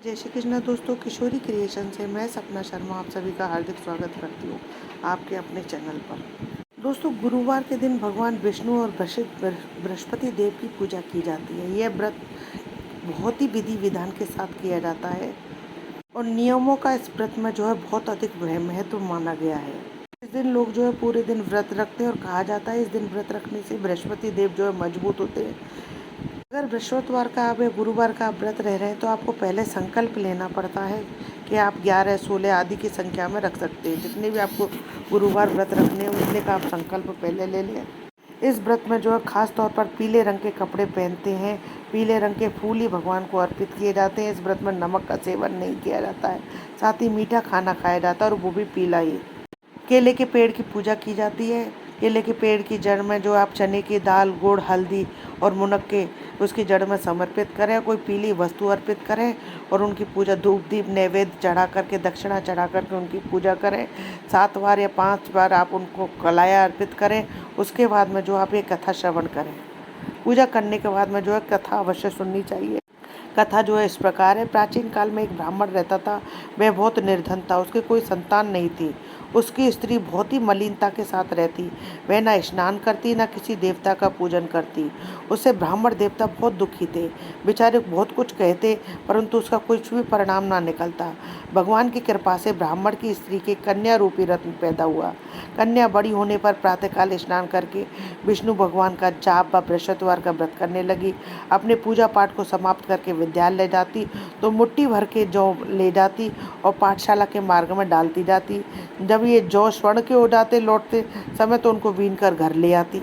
जय श्री कृष्णा दोस्तों, किशोरी क्रिएशन से मैं सपना शर्मा आप सभी का हार्दिक स्वागत करती हूँ आपके अपने चैनल पर। दोस्तों, गुरुवार के दिन भगवान विष्णु और बृहस्पति देव की पूजा की जाती है। यह व्रत बहुत ही विधि विधान के साथ किया जाता है और नियमों का इस व्रत में बहुत अधिक महत्व माना गया है। इस दिन लोग पूरे दिन व्रत रखते हैं और कहा जाता है इस दिन व्रत रखने से बृहस्पति देव मजबूत होते हैं। अगर बृहस्पतिवार का आप या गुरुवार का आप व्रत रह रहे हैं तो आपको पहले संकल्प लेना पड़ता है कि आप 11, 16 आदि की संख्या में रख सकते हैं। जितने भी आपको गुरुवार व्रत रखने हैं उतने का आप संकल्प पहले ले लें। इस व्रत में खास तौर पर पीले रंग के कपड़े पहनते हैं, पीले रंग के फूल ही भगवान को अर्पित किए जाते हैं। इस व्रत में नमक का सेवन नहीं किया जाता है, साथ ही मीठा खाना खाया जाता है और वो भी पीला ही। केले के पेड़ की पूजा की जाती है। केले के पेड़ की जड़ में आप चने की दाल, गुड़, हल्दी और मुनक्के उसकी जड़ में समर्पित करें, कोई पीली वस्तु अर्पित करें और उनकी पूजा धूप दीप नैवेद्य चढ़ा करके, दक्षिणा चढ़ा करके उनकी पूजा करें। 7 बार या 5 बार आप उनको कलाया अर्पित करें। उसके बाद में आप ये कथा श्रवण करें। पूजा करने के बाद में कथा अवश्य सुननी चाहिए। कथा इस प्रकार है। प्राचीन काल में एक ब्राह्मण रहता था। वह बहुत निर्धन था, उसके कोई संतान नहीं थी। उसकी स्त्री बहुत ही मलिनता के साथ रहती। वह न स्नान करती, न किसी देवता का पूजन करती। उससे ब्राह्मण देवता बहुत दुखी थे। बेचारे बहुत कुछ कहते परंतु उसका कुछ भी परिणाम ना निकलता। भगवान की कृपा से ब्राह्मण की स्त्री के कन्या रूपी रत्न पैदा हुआ। कन्या बड़ी होने पर प्रातःकाल स्नान करके विष्णु भगवान का जाप व बृहस्पतिवार का व्रत करने लगी। अपने पूजा पाठ को समाप्त करके विद्यालय जाती तो मुट्ठी भर के जौ ले जाती और पाठशाला के मार्ग में डालती जाती। जब ये जौ स्वर्ण के हो जाते लौटते समय तो उनको बीन कर घर ले आती।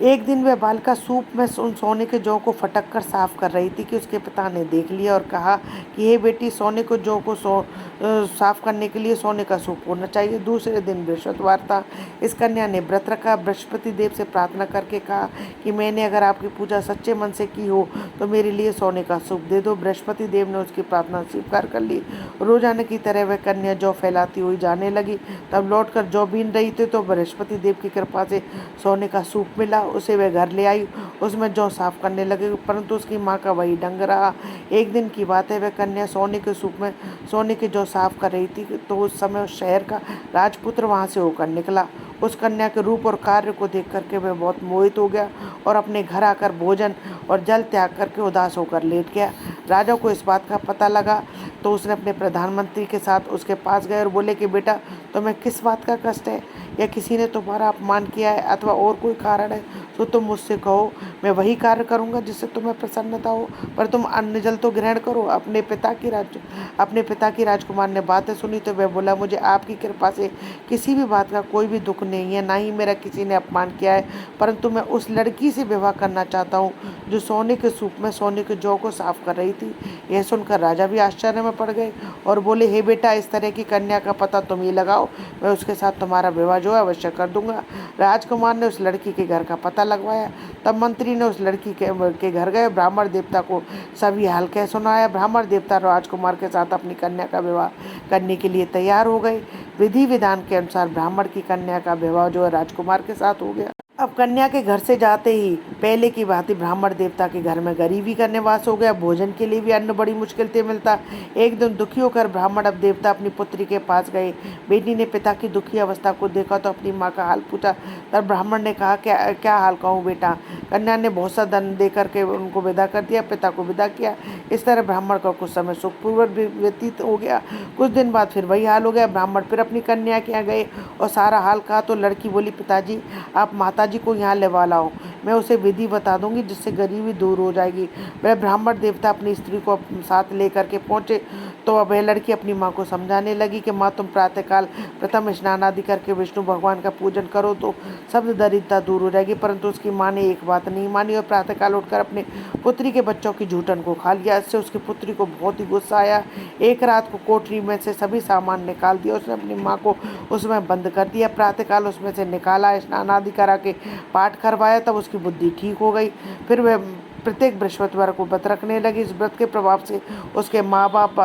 एक दिन वह बालिका सूप में उन सोने के जौ को फटक कर साफ कर रही थी कि उसके पिता ने देख लिया और कहा कि हे बेटी, सोने को जौ को साफ करने के लिए सोने का सूप होना चाहिए। दूसरे दिन बृहस्पतिवार था। इस कन्या ने व्रत रखा। बृहस्पति देव से प्रार्थना करके कहा कि मैंने अगर आपकी पूजा सच्चे मन से की हो तो मेरे लिए सोने का सूप दे दो। बृहस्पति देव ने उसकी प्रार्थना स्वीकार कर ली। रोजाना की तरह वह कन्या जौ फैलाती हुई जाने लगी। तब लौट कर जौ बीन रही थी तो बृहस्पति देव की कृपा से सोने का सूप मिला। उसे वह घर ले आई, उसमें जौ साफ करने लगे परंतु उसकी माँ का वही ढंग रहा। एक दिन की बात है, वह कन्या सोने के सूप में सोने की जौ साफ कर रही थी तो उस समय उस शहर का राजपुत्र वहाँ से होकर निकला। उस कन्या के रूप और कार्य को देख करके वह बहुत मोहित हो गया और अपने घर आकर भोजन और जल त्याग करके उदास होकर लेट गया। राजा को इस बात का पता लगा तो उसने अपने प्रधानमंत्री के साथ उसके पास गए और बोले कि बेटा, तुम्हें किस बात का कष्ट है, या किसी ने तुम्हारा अपमान किया है अथवा और कोई कारण है तो तुम मुझसे कहो, मैं वही कार्य करूंगा जिससे तुम्हें प्रसन्नता हो, पर तुम अन्न जल तो ग्रहण करो। अपने पिता की राजकुमार ने बातें सुनी तो वह बोला, मुझे आपकी कृपा से किसी भी बात का कोई भी दुख नहीं है, ना ही मेरा किसी ने अपमान किया है, परंतु मैं उस लड़की से विवाह करना चाहता हूँ जो सोने के सूप में सोने के जौ को साफ कर रही थी। यह सुनकर राजा भी आश्चर्य में पड़ गए और बोले, हे बेटा, इस तरह की कन्या का पता तुम ही लगाओ, मैं उसके साथ तुम्हारा विवाह अवश्य कर दूंगा। राजकुमार ने उस लड़की के घर का पता लगवाया। तब मंत्री ने उस लड़की के घर गए, ब्राह्मण देवता को सभी हाल कह सुनाया। ब्राह्मण देवता राजकुमार के साथ अपनी कन्या का विवाह करने के लिए तैयार हो गए। विधि विधान के अनुसार ब्राह्मण की कन्या का विवाह राजकुमार के साथ हो गया। अब कन्या के घर से जाते ही पहले की भांति ब्राह्मण देवता के घर में गरीबी का निवास हो गया। भोजन के लिए भी अन्न बड़ी मुश्किल से मिलता। एक दिन दुखी होकर ब्राह्मण अब देवता अपनी पुत्री के पास गए। बेटी ने पिता की दुखी अवस्था को देखा तो अपनी माँ का हाल पूछा। तब ब्राह्मण ने कहा, क्या क्या हाल कहूँ बेटा। कन्या ने बहुत सा धन दे करके उनको विदा कर दिया, पिता को विदा किया। इस तरह ब्राह्मण का कुछ समय सुखपूर्वक व्यतीत हो गया। कुछ दिन बाद फिर वही हाल हो गया। ब्राह्मण फिर अपनी कन्या के यहाँ गए और सारा हाल कहा तो लड़की बोली, पिताजी, आप माताजी को यहाँ लेवा लाओ, मैं उसे विधि बता दूंगी जिससे गरीबी दूर हो जाएगी। वह ब्राह्मण देवता अपनी स्त्री को साथ लेकर के पहुँचे तो वह लड़की अपनी माँ को समझाने लगी कि माँ, तुम प्रातःकाल प्रथम स्नान आदि करके विष्णु भगवान का पूजन करो तो सब दरिद्रता दूर हो जाएगी। परंतु उसकी माँ ने एक बात नहीं मानी और प्रातःकाल उठकर अपने पुत्री के बच्चों की झूठन को खा लिया। इससे उसकी पुत्री को बहुत ही गुस्सा आया। एक रात को कोठरी में से सभी सामान निकाल दिया। उसने अपनी माँ को उसमें बंद कर दिया। प्रातःकाल उसमें से निकाला, स्नान आदि करा के पाठ करवाया, तब उसकी बुद्धि ठीक हो गई। फिर वह प्रत्येक बृहस्पतिवार को व्रत रखने लगी। इस व्रत के प्रभाव से उसके माँ बाप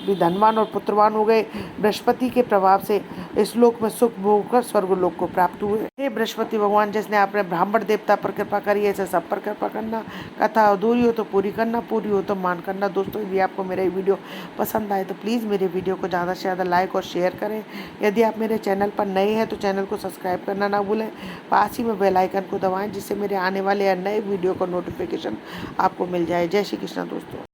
भी धनवान और पुत्रवान हो गए। बृहस्पति के प्रभाव से इस लोक में सुख भोग कर स्वर्गलोक को प्राप्त हुए। हे बृहस्पति भगवान, जिसने आपने ब्राह्मण देवता पर कृपा करी है, ऐसे सब पर कृपा करना। कथा अधूरी हो तो पूरी करना, पूरी हो तो मान करना। दोस्तों, यदि आपको मेरा ये वीडियो पसंद आए तो प्लीज़ मेरे वीडियो को ज़्यादा से ज़्यादा लाइक और शेयर करें। यदि आप मेरे चैनल पर नए हैं तो चैनल को सब्सक्राइब करना ना भूलें। पास ही में बेल आइकन को दबाएं, जिससे मेरे आने वाले नए वीडियो का नोटिफिकेशन आपको मिल जाए। जय श्री कृष्ण दोस्तों।